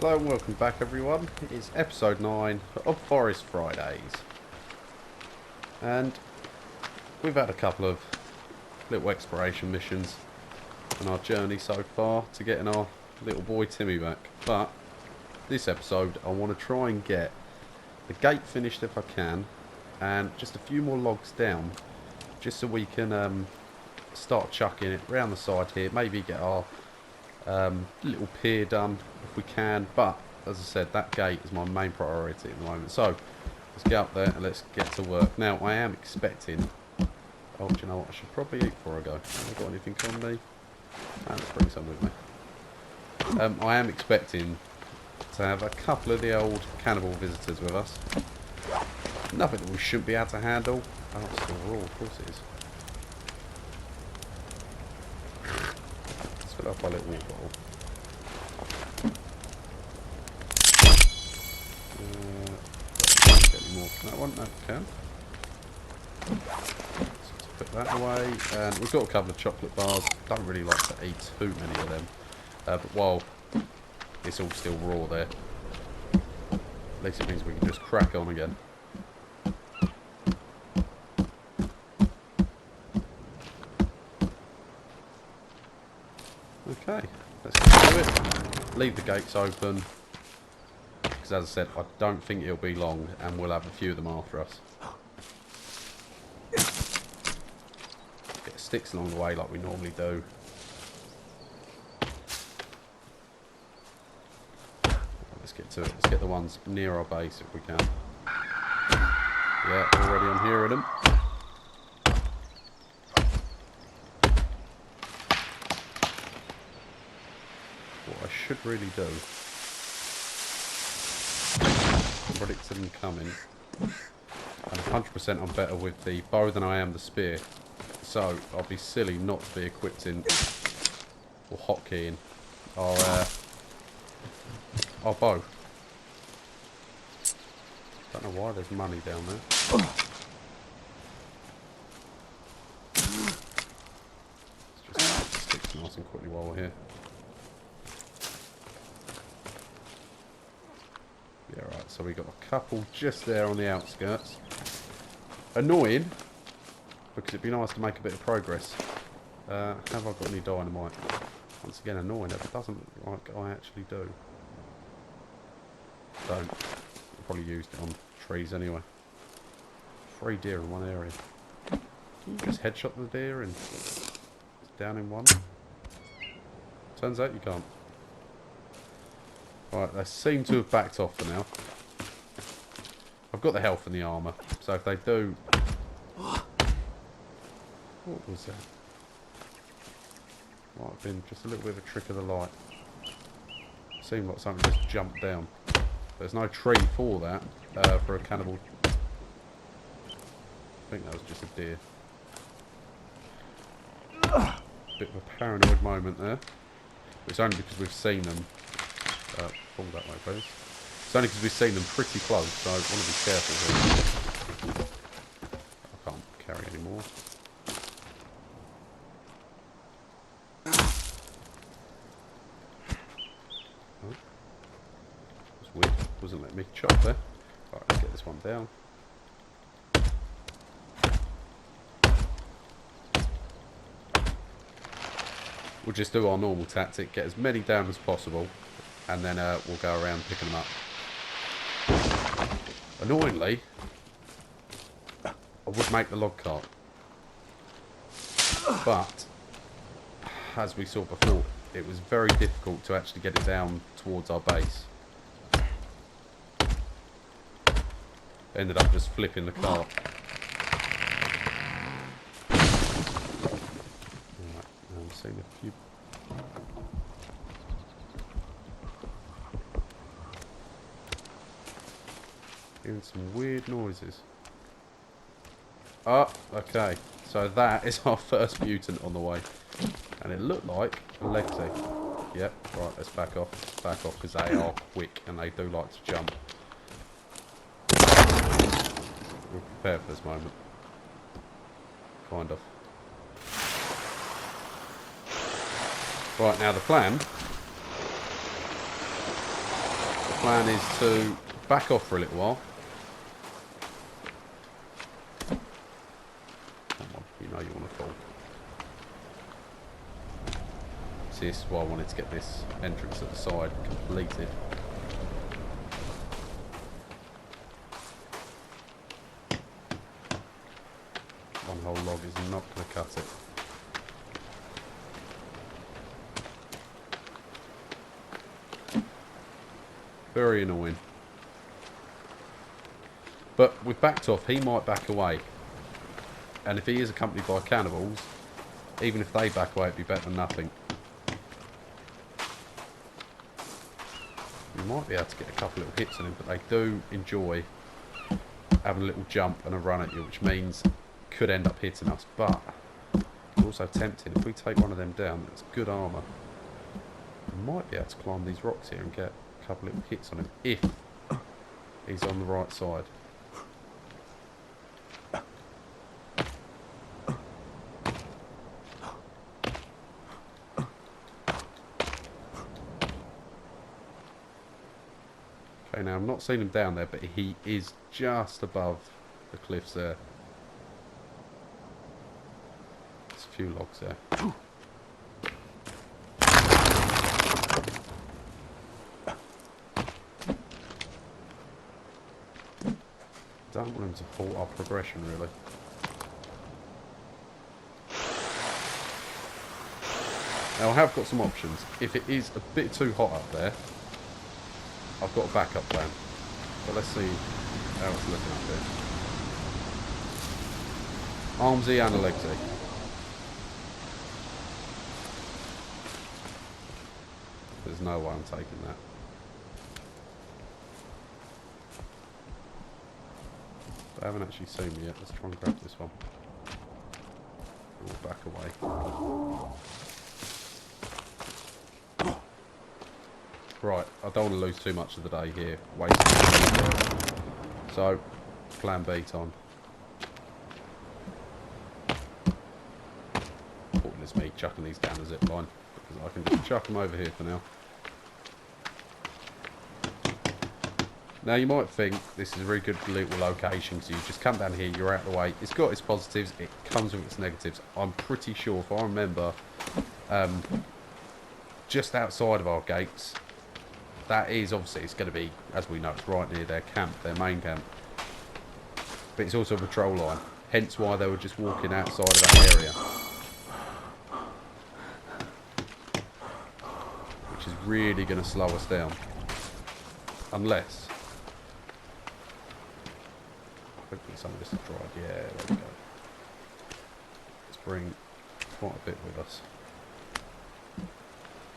Hello and welcome back everyone. It's episode 9 of Forest Fridays. And we've had a couple of little exploration missions on our journey so far to getting our little boy Timmy back. But this episode I want to try and get the gate finished if I can, and just a few more logs down just so we can start chucking it round the side here, maybe get our little pier done if we can. But as I said, that gate is my main priority at the moment, so let's get up there and let's get to work. Now I am expecting, oh, do you know what, I should probably eat before I go. Have I got anything on me? Let's bring some with me. I am expecting to have a couple of the old cannibal visitors with us. Nothing that we shouldn't be able to handle. Oh, it's still raw, of course it is. Let's fill up my little water bottle. Get any more from that one? No, can. So let's put that away. And we've got a couple of chocolate bars. Don't really like to eat too many of them. But while it's all still raw there, at least it means we can just crack on again. Okay, let's get to it. Leave the gates open, because as I said, I don't think it'll be long and we'll have a few of them after us. Get sticks along the way like we normally do. Let's get to it. Let's get the ones near our base if we can. Yeah, already I'm hearing them. What I should really do, I'm predicting them coming, and 100% I'm better with the bow than I am the spear, so I'll be silly not to be equipped in, or hotkeying, our bow. Don't know why there's money down there. Let's just put the sticks nice and quickly while we're here. Yeah, right, so we got a couple just there on the outskirts. Annoying, because it'd be nice to make a bit of progress. Have I got any dynamite? Once again, annoying, it doesn't look like I actually do. Don't. I probably used it on trees anyway. 3 deer in one area. Can you just headshot the deer and it's down in one? Turns out you can't. Right, they seem to have backed off for now. I've got the health and the armour, so if they do... What was that? Might have been just a little bit of a trick of the light. Seemed like something just jumped down. There's no tree for that, for a cannibal. I think that was just a deer. Bit of a paranoid moment there. It's only because we've seen them. Pull that way, please. It's only because we've seen them pretty close, so I want to be careful here. I can't carry any more. Oh. That's weird. Wasn't letting me chop there. Right, let's get this one down. We'll just do our normal tactic, get as many down as possible, and then we'll go around picking them up. Annoyingly, I would make the log cart, but as we saw before, it was very difficult to actually get it down towards our base. Ended up just flipping the cart. Alright, I'm seeing a few. Hearing some weird noises. Oh, okay. So that is our first mutant on the way. And it looked like a Lexi. Yep, right, let's back off. Back off, because they are quick and they do like to jump. We're prepared for this moment. Kind of. Right, now the plan plan is to back off for a little while. Come on, you know you want to fall. See, this is why I wanted to get this entrance at the side completed. One whole log is not going to cut it. Very annoying. But we've backed off. He might back away. And if he is accompanied by cannibals, even if they back away, it'd be better than nothing. You might be able to get a couple little hits on him, but they do enjoy having a little jump and a run at you, which means could end up hitting us. But it's also tempting. If we take one of them down, that's good armour. We might be able to climb these rocks here and get a couple little hits on him if he's on the right side. Okay, now I'm not seeing him down there, but he is just above the cliffs there. There's a few logs there. Don't want him to halt our progression, really. Now I have got some options. If it is a bit too hot up there, I've got a backup plan. But let's see how it's looking up there. Armsy and a legsy. There's no way I'm taking that. They haven't actually seen me yet. Let's try and grab this one. We'll back away. Right, I don't want to lose too much of the day here. Wasting. So, plan B time. Important is me chucking these down the zip line, because I can just chuck them over here for now. Now you might think this is a very good little location, so you just come down here, you're out of the way. It's got its positives, it comes with its negatives. I'm pretty sure, if I remember, just outside of our gates, that is obviously, it's going to be, as we know, it's right near their camp, their main camp. But it's also a patrol line, hence why they were just walking outside of that area. Which is really going to slow us down. Unless... hopefully some of this is dried. Yeah, there we go. Let's bring quite a bit with us.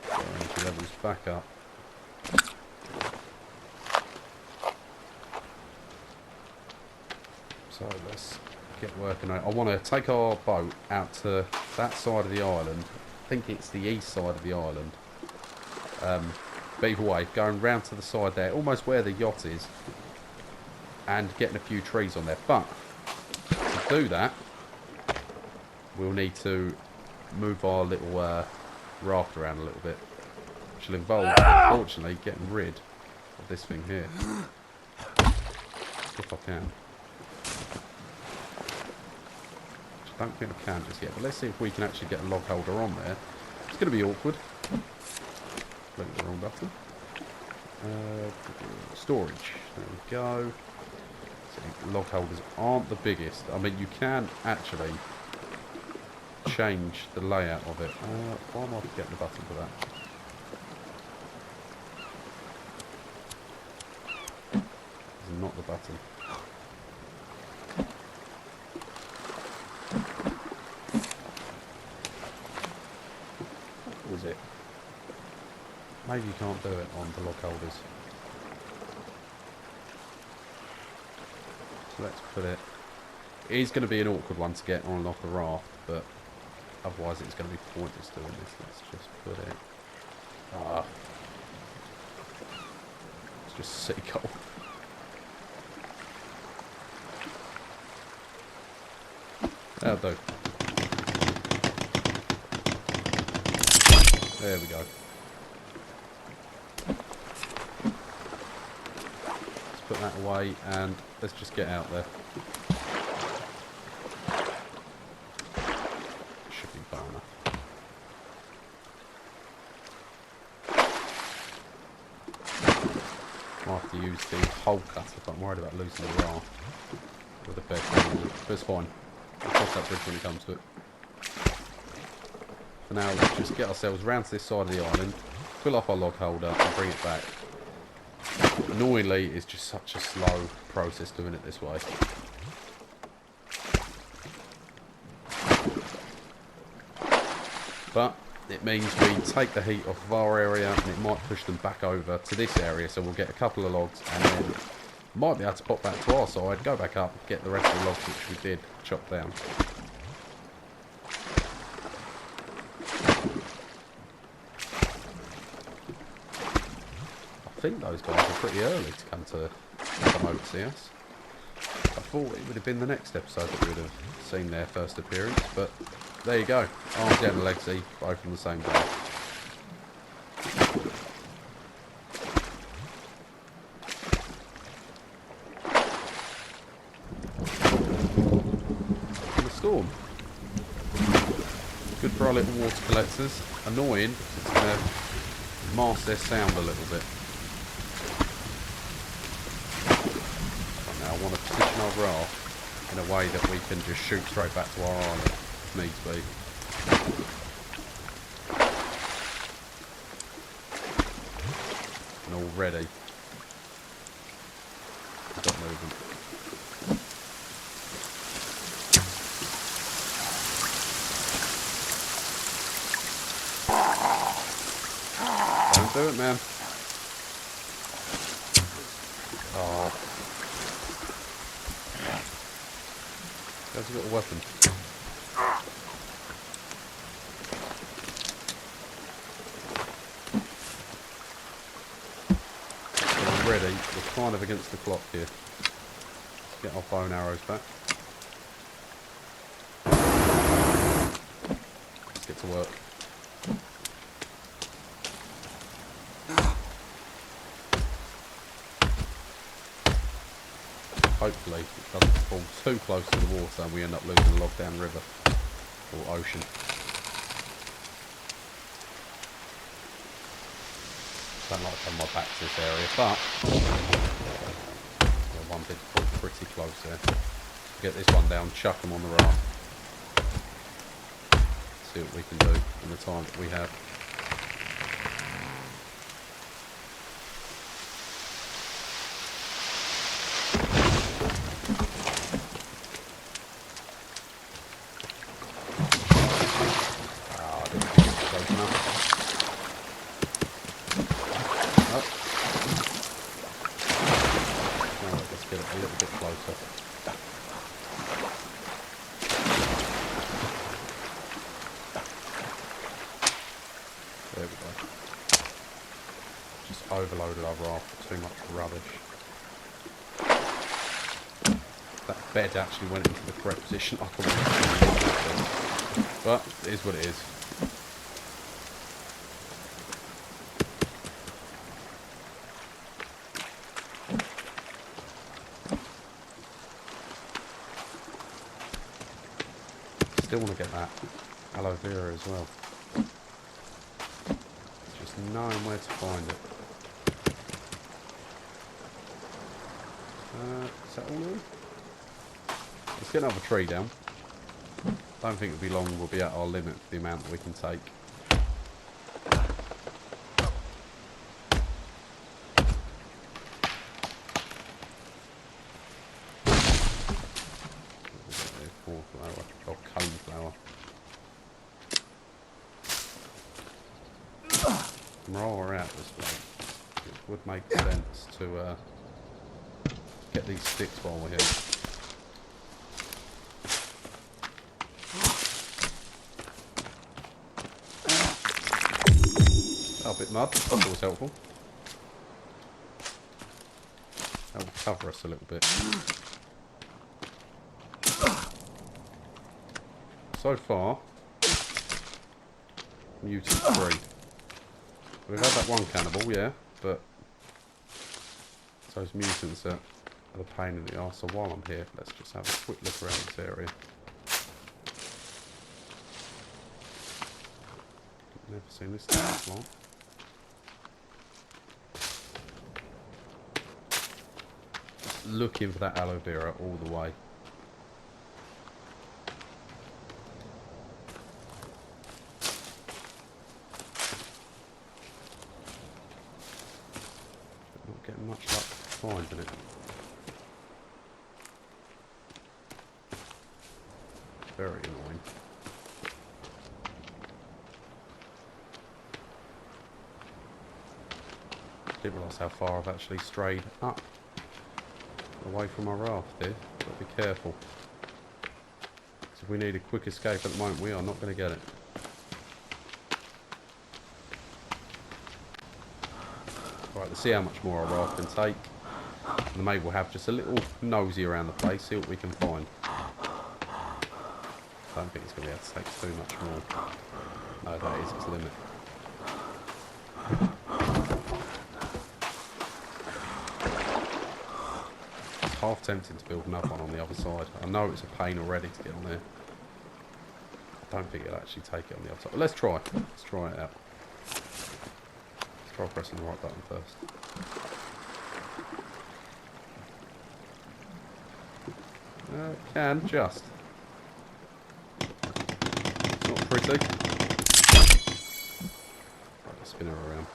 Get our energy levels back up. So let's get working on it. I want to take our boat out to that side of the island. I think it's the east side of the island. But either way, going round to the side there, almost where the yacht is, and getting a few trees on there. But to do that, we'll need to move our little raft around a little bit, which will involve, unfortunately, getting rid of this thing here, if I can. Which I don't think I can just yet, but let's see if we can actually get a log holder on there. It's going to be awkward. Click the wrong button. Storage. There we go. So log holders aren't the biggest. I mean, you can actually change the layout of it. Why am I forgetting the button for that? This is not the button. What was it? Maybe you can't do it on the log holders. So let's put it... It is going to be an awkward one to get on and off the raft, but otherwise it's going to be pointless doing this. Let's just put it... It's just city coal. That'll do. There we go. put that away, and let's just get out there. Should be far enough. I'll have to use the hole cutter, but I'm worried about losing the raft with a fair thing. But it's fine. We'll cross that bridge when it comes to it. For now, let's just get ourselves round to this side of the island, fill up our log holder, and bring it back. Annoyingly, it's just such a slow process doing it this way. But it means we take the heat off of our area, and it might push them back over to this area, so we'll get a couple of logs, and then might be able to pop back to our side, go back up, get the rest of the logs which we did chop down. I think those guys are pretty early to come over to see us. I thought it would have been the next episode that we would have seen their first appearance, but there you go. Arms and Legsy, both on the same day. And the storm. Good for our little water collectors. Annoying, because it's going to mask their sound a little bit. I want to position our raft in a way that we can just shoot straight back to our island if needs be. And already we've got movement. Don't do it, man. Oh. Has he got a weapon? Already, we're kind of against the clock here. Let's get our bow and arrows back. Let's get to work. Hopefully it doesn't fall too close to the water and we end up losing a log down river or ocean. Don't like to have my back to this area, but one bit pretty close there. Get this one down, chuck them on the raft. See what we can do in the time that we have. There we go. Just overloaded our raft with too much rubbish. That bed actually went into the correct position. I couldn't really but it is what it is. Still want to get that aloe vera as well. Just knowing where to find it. Is that all in? Let's get another tree down. Don't think it'll be long. We'll be at our limit for the amount that we can take. Cornflower or coneflower. While we're out this way, it would make sense to get these sticks while we're here. Oh, a bit mud. That's always helpful. That will cover us a little bit. So far, mutant free. We've had that one cannibal, yeah, but it's Those mutants are the pain in the arse. So while I'm here, let's just have a quick look around this area. Never seen this thing before. Just looking for that aloe vera all the way. Not getting much luck finding it. Very annoying. Didn't realise how far I've actually strayed up away from my raft here. Got to be careful. So if we need a quick escape at the moment, we are not going to get it. Right, let's see how much more our raft can take. And maybe we'll have just a little nosy around the place, see what we can find. I don't think it's going to be able to take too much more. No, that is its limit. It's half tempting to build another one on the other side. I know it's a pain already to get on there. I don't think it'll actually take it on the other side. But let's try. Let's try it out. Let's try pressing the right button first. Can just. It's not pretty. Right, let's spin her around.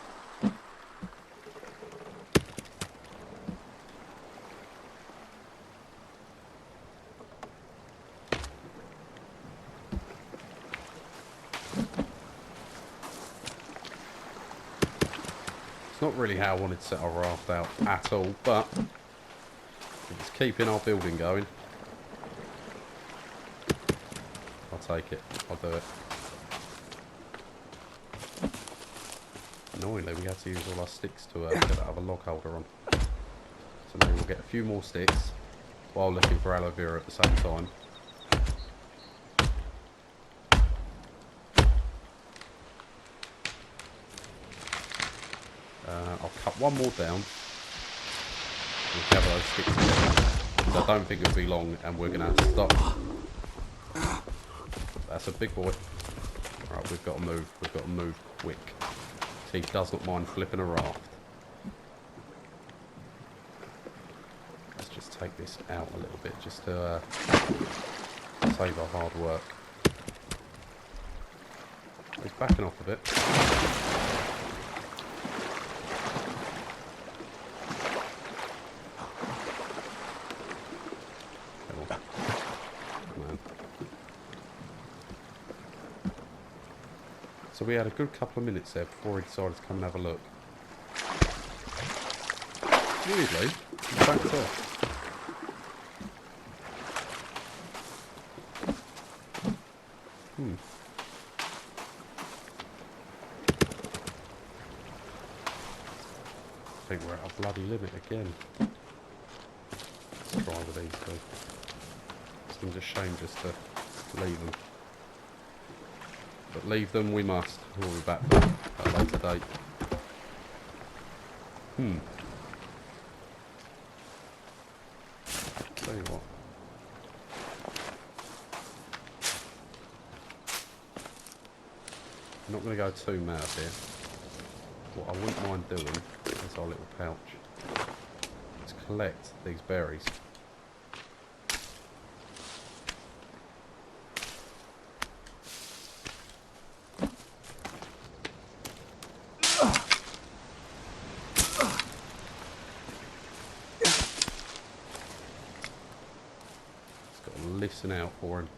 It's not really how I wanted to set our raft out at all, but it's keeping our building going. I'll take it. I'll do it. Annoyingly, we had to use all our sticks to get that other log holder on. So maybe we'll get a few more sticks while looking for aloe vera at the same time. I'll cut one more down. We'll gather those sticks together. So I don't think it'll be long, and we're going to have to stop. That's a big boy. Alright, we've got to move. We've got to move quick. He does not mind flipping a raft. Let's just take this out a little bit, just to save our hard work. He's backing off a bit. So we had a good couple of minutes there before he decided to come and have a look. Weirdly, he backed off. I think we're at our bloody limit again. Let's try with these two. Seems a shame just to leave them. But leave them we must. We'll be back at a later date. Tell you what. I'm not going to go too mad here. What I wouldn't mind doing is our little pouch. Let's collect these berries. Listen out for him.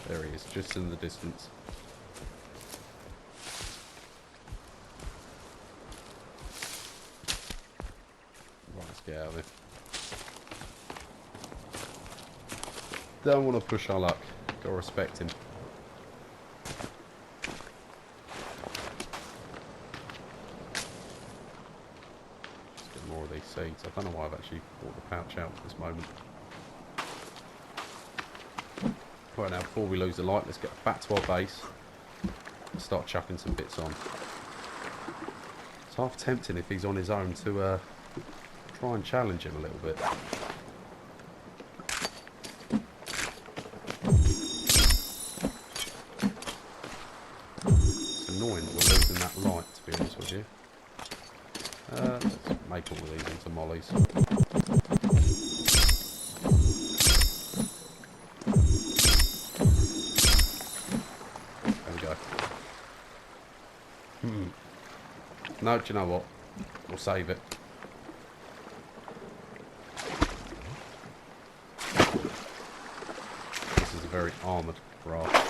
There he is, just in the distance. Right, let's get out of here. Don't want to push our luck. Gotta respect him. Seeds. I don't know why I've actually brought the pouch out at this moment. Right, now before we lose the light, let's get back to our base and start chucking some bits on. It's half tempting if he's on his own to try and challenge him a little bit. It's annoying that we're losing that light, to be honest with you. Let's make all of these into mollies. There we go. No, do you know what? We'll save it. This is a very armoured raft.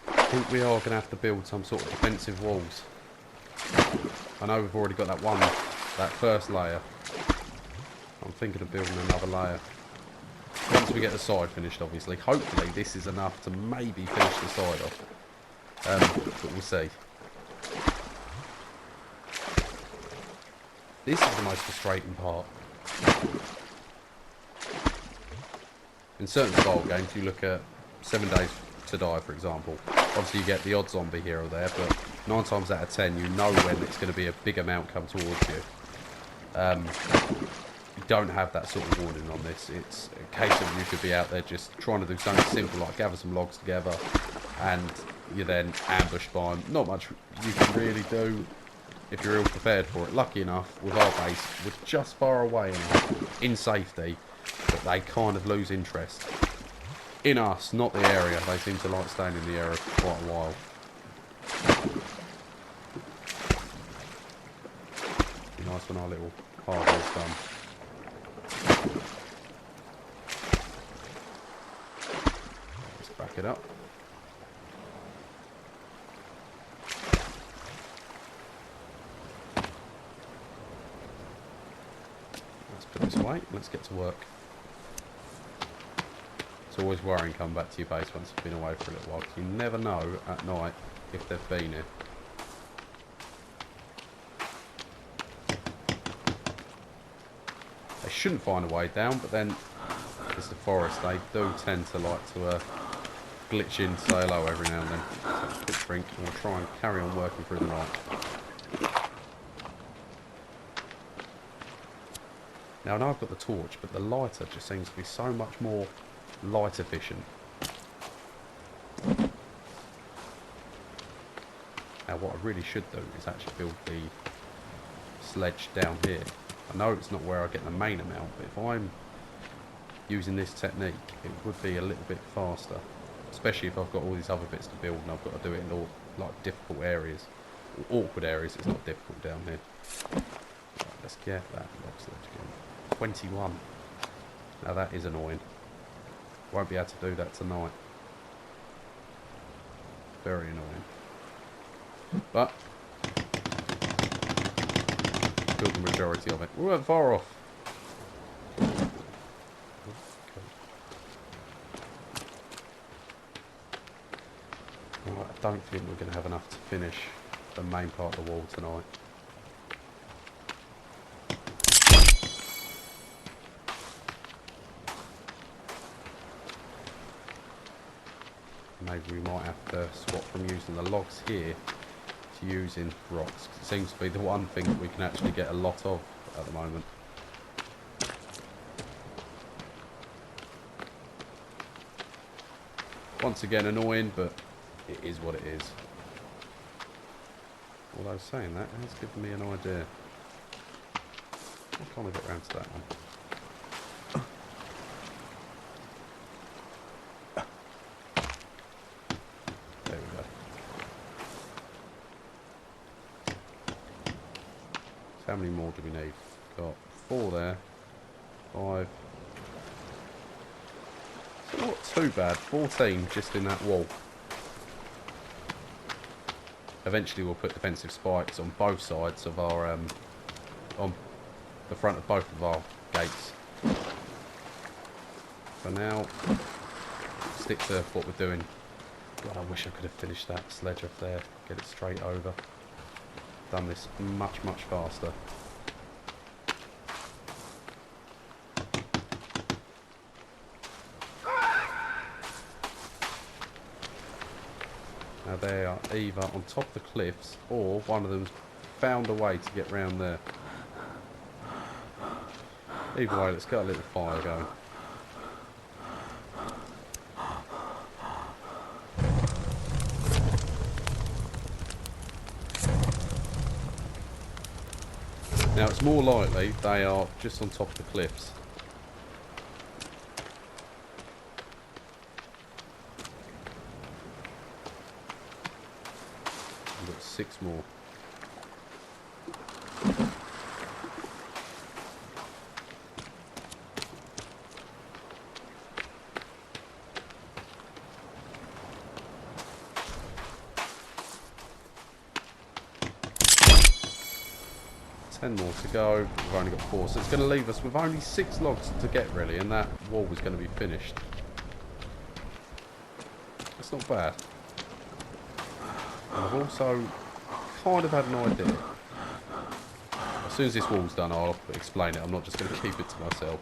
I think we are going to have to build some sort of defensive walls. I know we've already got that first layer. I'm thinking of building another layer. Once we get the side finished, obviously. Hopefully this is enough to maybe finish the side off. But we'll see. This is the most frustrating part. In certain style games, you look at 7 Days to Die, for example. Obviously you get the odd zombie here or there, but 9 times out of 10 you know when it's going to be a big amount come towards you. You don't have that sort of warning on this. It's a case of you could be out there just trying to do something simple like gather some logs together and you're then ambushed by them. Not much you can really do if you're ill prepared for it. Lucky enough, with our base, we're just far away enough in safety that they kind of lose interest. In us, not the area. They seem to like staying in the area for quite a while. Be nice when our little hardware's done. Let's back it up. Let's put this away. Let's get to work. It's always worrying coming back to your base once you've been away for a little while, because you never know at night if they've been here. They shouldn't find a way down, but then it's the forest. They do tend to like to glitch in, say hello every now and then. So a quick drink, and we'll try and carry on working through the night. Now I know I've got the torch, but the lighter just seems to be so much more light efficient. Now what I really should do is actually build the sledge down here. I know it's not where I get the main amount, but if I'm using this technique, it would be a little bit faster. Especially if I've got all these other bits to build and I've got to do it in all like difficult areas. Or awkward areas, it's not difficult down here. Right, let's get that log sledge again. 21. Now that is annoying. Won't be able to do that tonight. Very annoying. But build the majority of it. We weren't far off. Right, I don't think we're going to have enough to finish the main part of the wall tonight. Maybe we might have to swap from using the logs here to using rocks. It seems to be the one thing that we can actually get a lot of at the moment. Once again annoying, but it is what it is. Although saying that has given me an idea. Why can't we get round to that one? How many more do we need? Got 4 there. 5. It's not too bad. 14 just in that wall. Eventually we'll put defensive spikes on both sides of our on the front of both of our gates. For now, stick to what we're doing. God, I wish I could have finished that sledge off there. Get it straight over. Done this much faster. Now they are either on top of the cliffs or one of them's found a way to get round there. Either way, let's get a little fire going. Now it's more likely they are just on top of the cliffs. We've got 6 more. More to go. We've only got 4, so it's going to leave us with only 6 logs to get really, and that wall is going to be finished. It's not bad. And I've also kind of had an idea. As soon as this wall's done, I'll explain it. I'm not just going to keep it to myself.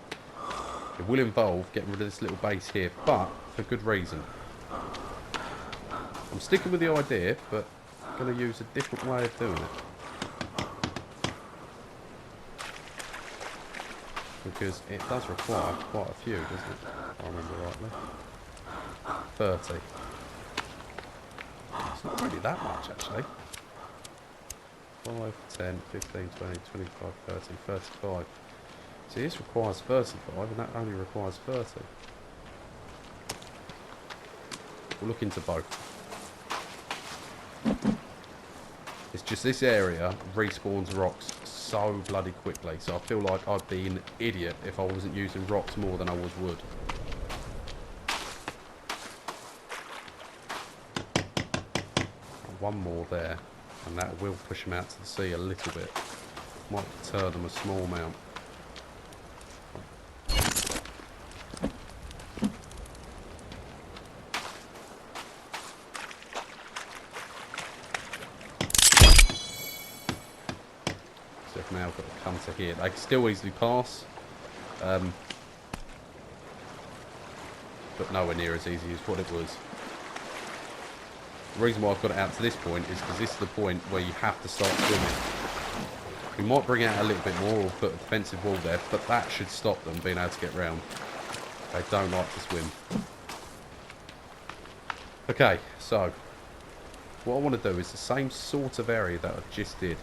It will involve getting rid of this little base here, but for good reason. I'm sticking with the idea, but I'm going to use a different way of doing it. Because it does require quite a few, doesn't it? If I remember rightly. 30. It's not really that much, actually. 5, 10, 15, 20, 25, 30, 35. See, this requires 35, and that only requires 30. We'll look into both. It's just this area respawns rocks so bloody quickly, so I feel like I'd be an idiot if I wasn't using rocks more than I was wood. One more there, and that will push them out to the sea a little bit. Might deter them a small amount. Now got to come to here. They can still easily pass, but nowhere near as easy as what it was. The reason why I've got it out to this point is because this is the point where you have to start swimming. We might bring out a little bit more or put a defensive wall there, but that should stop them being able to get round. They don't like to swim. Okay, so what I want to do is the same sort of area that I just did,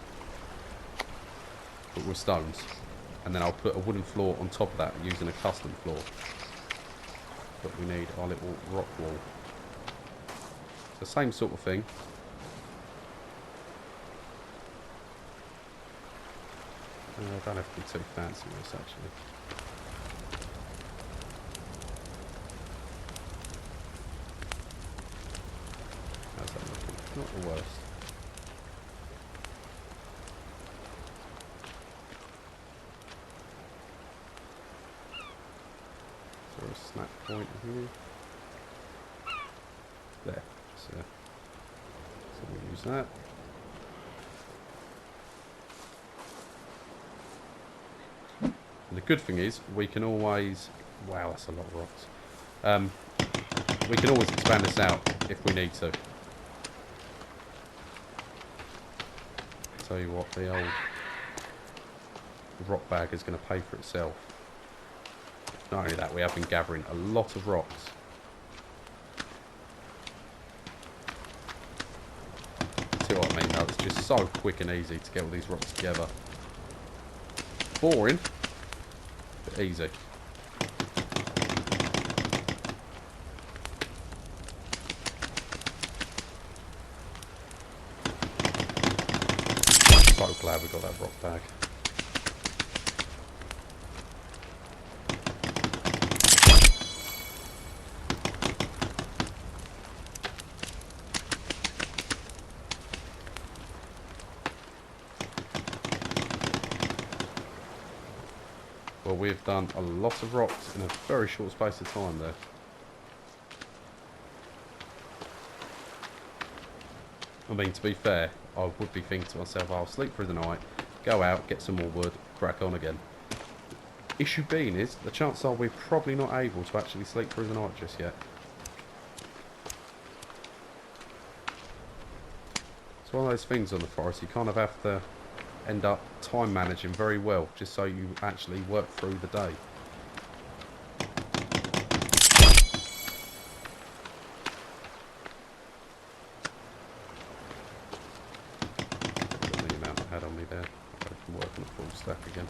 but with stones, and then I'll put a wooden floor on top of that using a custom floor. But we need our little rock wall. It's the same sort of thing. I don't have to be too fancy with this actually. How's that looking? Not the worst. Snap point here. There. So we'll use that. And the good thing is we can always... Wow, that's a lot of rocks. We can always expand this out if we need to. Tell you what, the old rock bag is going to pay for itself. Not only that, we have been gathering a lot of rocks. See what I mean though, it's just so quick and easy to get all these rocks together. Boring, but easy. So glad we got that rock bag. Well, we've done a lot of rocks in a very short space of time there. I mean, to be fair, I would be thinking to myself, I'll sleep through the night, go out, get some more wood, crack on again. Issue being is, the chances are we're probably not able to actually sleep through the night just yet. one of those things on the forest, you kind of have to end up time managing very well, just so you actually work through the day. The amount I had on me there, I can work on a full stack again.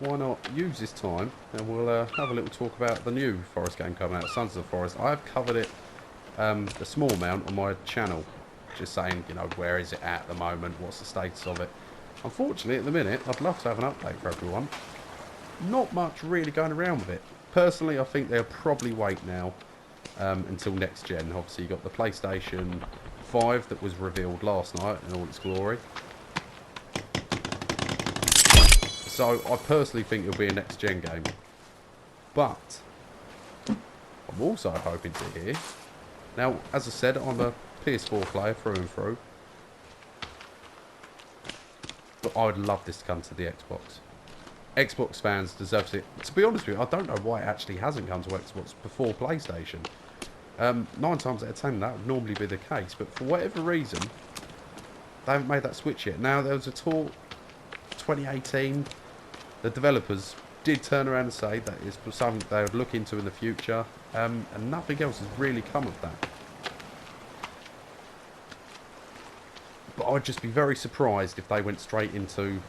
Why not use this time and we'll have a little talk about the new forest game coming out, Sons of the Forest. I've covered it a small amount on my channel, just saying, you know, where is it at the moment, what's the status of it. Unfortunately, at the minute, I'd love to have an update for everyone. Not much really going around with it. Personally, I think they'll probably wait now until next gen. Obviously, you got the PlayStation 5 that was revealed last night in all its glory. So I personally think it'll be a next gen game. But I'm also hoping to hear. Now, as I said, I'm a PS4 player through and through. But I would love this to come to the Xbox. Xbox fans deserve it. To be honest with you, I don't know why it actually hasn't come to Xbox before PlayStation. 9 times out of 10 that would normally be the case. But for whatever reason, they haven't made that switch yet. Now, there was a talk 2018. The developers did turn around and say that it's something they would look into in the future, and nothing else has really come of that. But I'd just be very surprised if they went straight into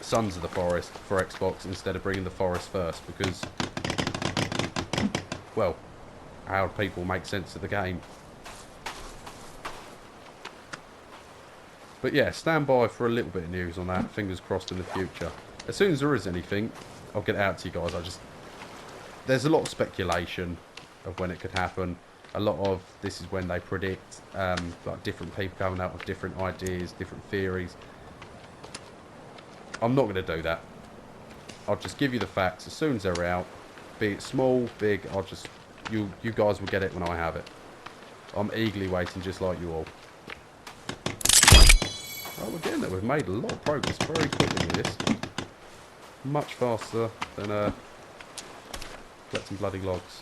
Sons of the Forest for Xbox instead of bringing the Forest first, because, well, how do people make sense of the game? But yeah, stand by for a little bit of news on that, fingers crossed in the future. As soon as there is anything, I'll get it out to you guys. There's a lot of speculation of when it could happen. A lot of this is when they predict, like different people coming out with different ideas, different theories. I'm not going to do that. I'll just give you the facts as soon as they're out. Be it small, big, you guys will get it when I have it. I'm eagerly waiting just like you all. Oh, we're getting there. We've made a lot of progress very quickly with this. Much faster than collecting bloody logs.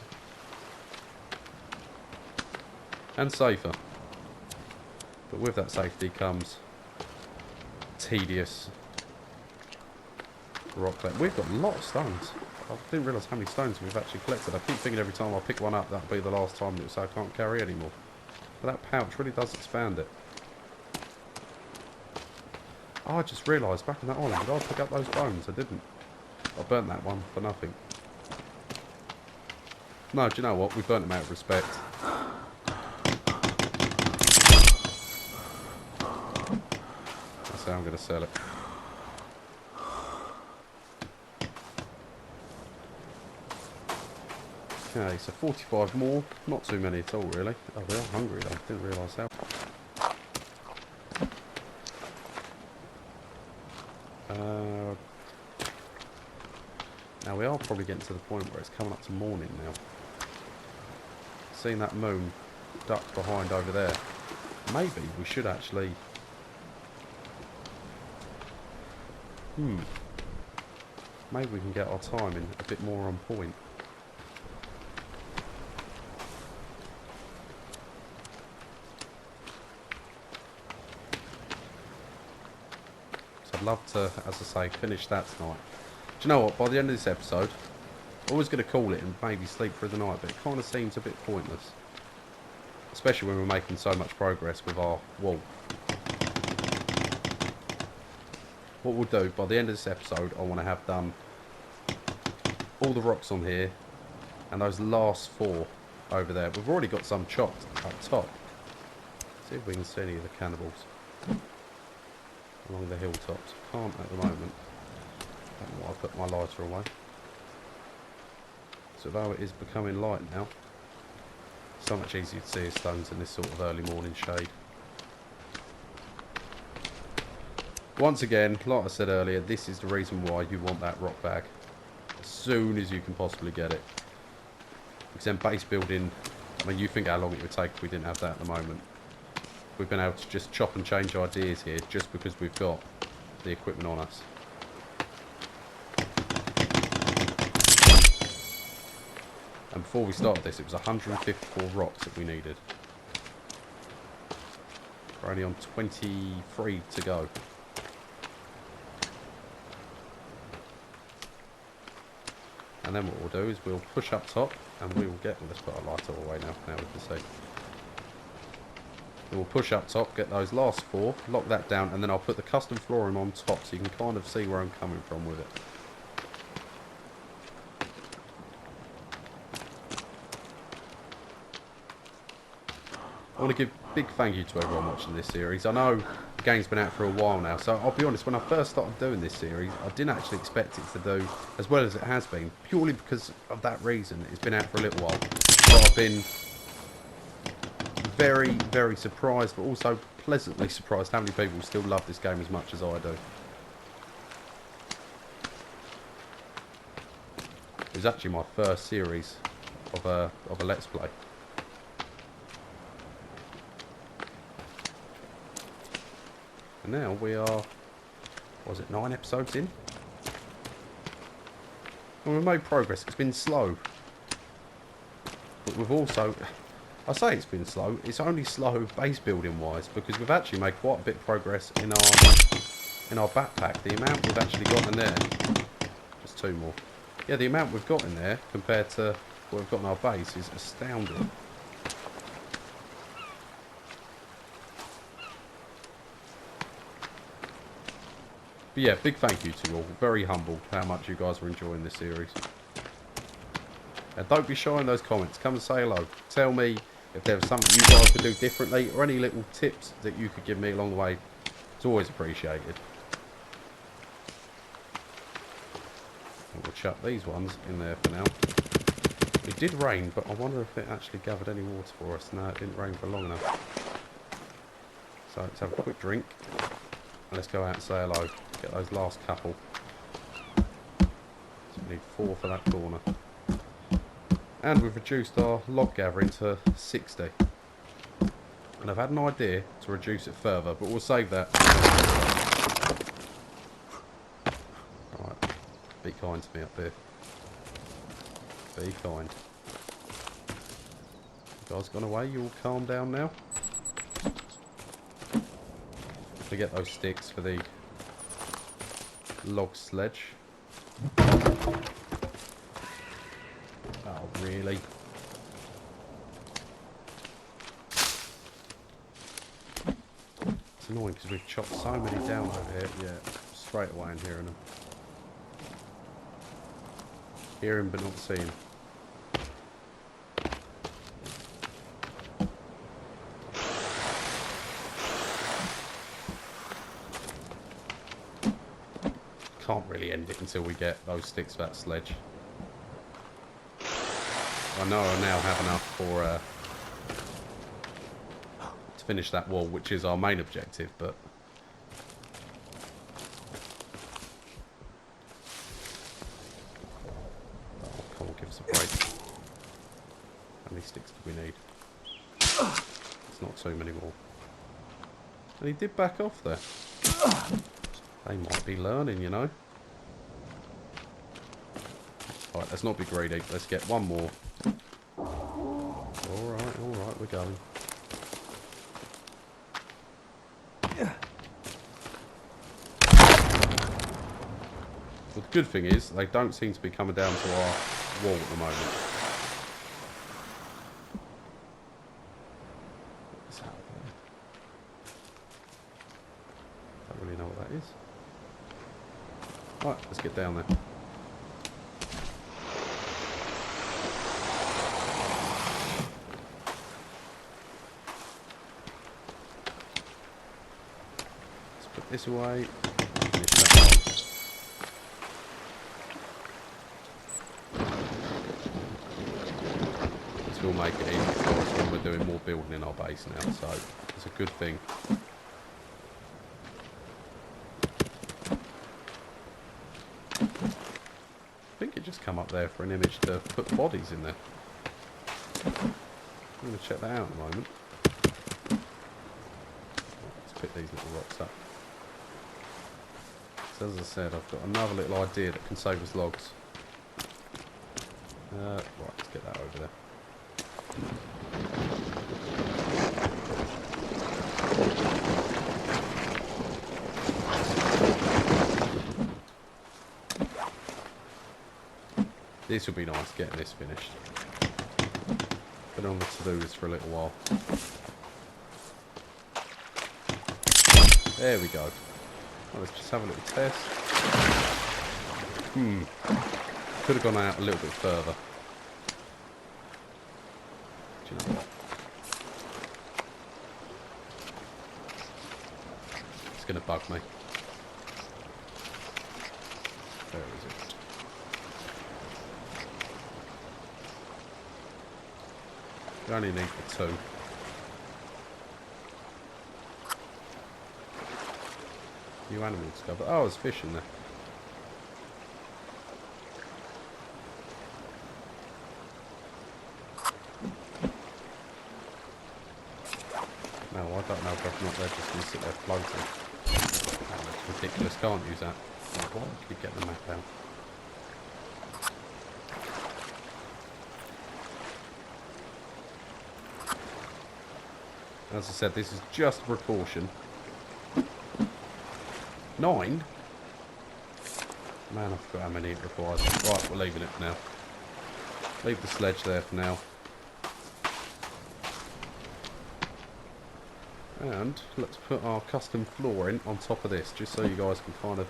And safer. But with that safety comes tedious rock collecting. We've got a lot of stones. I didn't realise how many stones we've actually collected. I keep thinking every time I pick one up that'll be the last time, so I can't carry anymore. But that pouch really does expand it. Oh, I just realised back in that island, did I pick up those bones? I didn't. I burnt that one for nothing. No, do you know what? We burnt them out of respect. That's how I'm going to sell it. Okay, so 45 more. Not too many at all, really. Oh, we are hungry, though. Didn't realise how. Now we are probably getting to the point where it's coming up to morning now. Seeing that moon ducked behind over there. Maybe we should actually... Maybe we can get our timing a bit more on point. So I'd love to, as I say, finish that tonight. Do you know what? By the end of this episode, I was going to call it and maybe sleep through the night, but it kind of seems a bit pointless. Especially when we're making so much progress with our wall. What we'll do, by the end of this episode, I want to have done all the rocks on here, and those last 4 over there. We've already got some chopped up top. See if we can see any of the cannibals along the hilltops. Can't at the moment. I don't know why I put my lighter away. So though it is becoming light now, so much easier to see his stones in this sort of early morning shade. Once again, like I said earlier, this is the reason why you want that rock bag as soon as you can possibly get it. Because then base building, I mean, you think how long it would take if we didn't have that at the moment. We've been able to just chop and change ideas here just because we've got the equipment on us. And before we started this, it was 154 rocks that we needed. We're only on 23 to go. And then what we'll do is we'll push up top and we will get... Let's put our lighter away now. Now we can see. We'll push up top, get those last 4, lock that down, and then I'll put the custom flooring on top so you can kind of see where I'm coming from with it. I want to give a big thank you to everyone watching this series. I know the game's been out for a while now, so I'll be honest, when I first started doing this series, I didn't actually expect it to do as well as it has been, purely because of that reason. It's been out for a little while, but I've been very, very surprised, but also pleasantly surprised how many people still love this game as much as I do. It was actually my first series of a Let's Play. And now we are, was it 9 episodes in? And we've made progress. It's been slow. But we've also... I say it's been slow. It's only slow base building wise because we've actually made quite a bit of progress in our backpack. The amount we've actually got in there. Just 2 more. Yeah, the amount we've got in there compared to what we've got in our base is astounding. But yeah, big thank you to you all. Very humbled how much you guys are enjoying this series. And don't be shy in those comments. Come and say hello. Tell me if there was something you guys could do differently or any little tips that you could give me along the way. It's always appreciated. And we'll chuck these ones in there for now. It did rain, but I wonder if it actually gathered any water for us. No, it didn't rain for long enough. So let's have a quick drink. And let's go out and say hello. Get those last couple. So we need 4 for that corner. And we've reduced our log gathering to 60. And I've had an idea to reduce it further, but we'll save that. Alright, be kind to me up here. Be kind. You guys gone away? You all calm down now? To get those sticks for the log sledge. Oh, really? It's annoying because we've chopped so many down over here. Yeah, straight away I'm hearing them. Hearing but not seeing. Can't really end it until we get those sticks for that sledge. I know I now have enough for to finish that wall, which is our main objective, but oh, come on, give us a break. How many sticks do we need? It's not too many more. And he did back off there. They might be learning, you know. Alright, let's not be greedy. Let's get one more. Alright, we're going. Well, the good thing is, they don't seem to be coming down to our wall at the moment. What's that there? Don't really know what that is. Alright, let's get down there. Put this away. Finish that one. This will make it easy for us when we're doing more building in our base now, so it's a good thing. I think it just come up there for an image to put bodies in there. I'm going to check that out in a moment. Let's pick these little rocks up. So as I said, I've got another little idea that can save us logs. Right, let's get that over there. This will be nice, getting this finished. Been on the to-do list for a little while. There we go. Oh, let's just have a little test. Could have gone out a little bit further. Do you know what? It's going to bug me. Where is it? You only need the 2. New animal discovered. Oh, there's fish in there. No, I don't know if I'm not there just going to sit there floating. That looks ridiculous. Can't use that. Oh, why don't you get the map out? As I said, this is just a precaution. 9? Man, I forgot how many it requires. Right, we're leaving it for now. Leave the sledge there for now. And let's put our custom flooring on top of this, just so you guys can kind of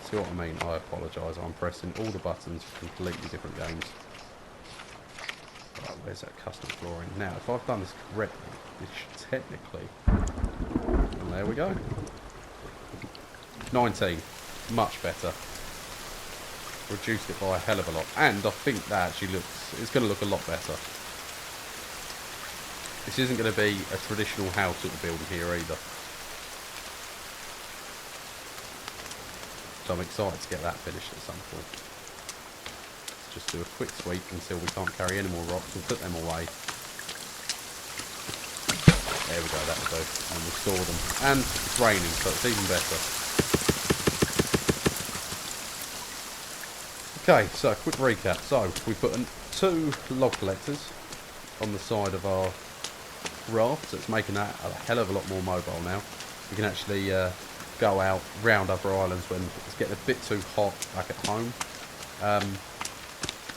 see what I mean. I apologise, I'm pressing all the buttons for completely different games. Right, where's that custom flooring? Now, if I've done this correctly, this should technically... And there we go. 19. Much better. Reduced it by a hell of a lot. And I think that actually looks... It's going to look a lot better. This isn't going to be a traditional house that we're building here either. So I'm excited to get that finished at some point. Let's just do a quick sweep until we can't carry any more rocks. We'll put them away. There we go, that'll do. And we'll store them. And it's raining, so it's even better. Okay, so quick recap. So we put 2 log collectors on the side of our raft, so it's making that a hell of a lot more mobile now. We can actually go out round other islands when it's getting a bit too hot back at home.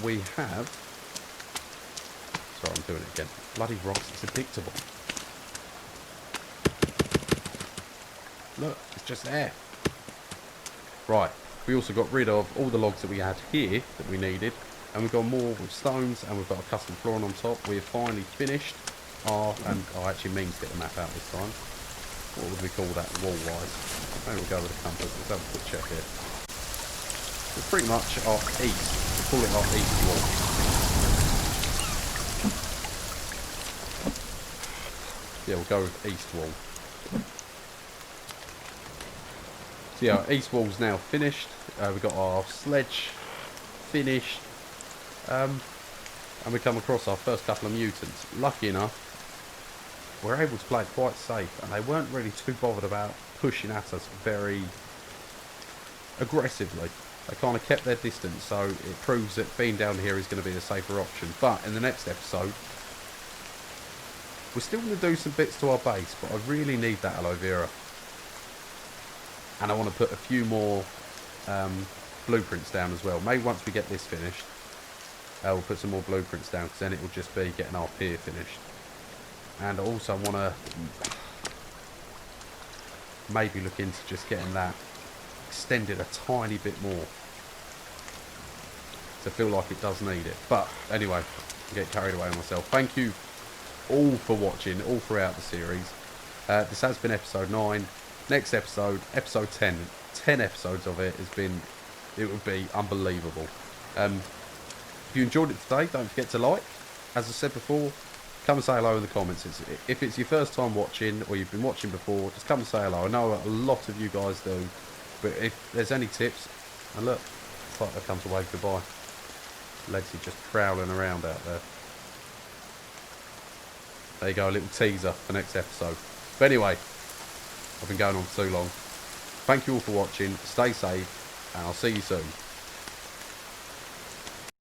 We have... Sorry, I'm doing it again. Bloody rocks, it's addictable. Look, it's just there. Right, we also got rid of all the logs that we had here that we needed, and we've got more with stones, and we've got a custom flooring on top. We've finally finished our, and I actually mean to get the map out this time. What would we call that wall-wise? Maybe we'll go with the compass. Let's have a quick check here. It's pretty much our east. We'll call it our east wall. Yeah, we'll go with east wall. So yeah, our east wall's now finished. We've got our sledge finished. And we come across our first couple of mutants. Lucky enough, we're able to play it quite safe, and they weren't really too bothered about pushing at us very aggressively. They kind of kept their distance, so it proves that being down here is going to be the safer option. But in the next episode, we're still going to do some bits to our base, but I really need that aloe vera. And I want to put a few more blueprints down as well. Maybe once we get this finished, we'll put some more blueprints down, because then it will just be getting our pier finished. And I also want to maybe look into just getting that extended a tiny bit more, to feel like it does need it. But anyway, I get carried away on myself. Thank you all for watching all throughout the series. This has been episode 9. Next episode, episode 10. 10 episodes of it would be unbelievable. If you enjoyed it today, don't forget to like. As I said before, come and say hello in the comments. If it's your first time watching, or you've been watching before, just come and say hello. I know a lot of you guys do, but if there's any tips, and look, it's like that comes away goodbye. Legs are just prowling around out there. There you go, a little teaser for next episode. But anyway, I've been going on too long. Thank you all for watching. Stay safe, and I'll see you soon.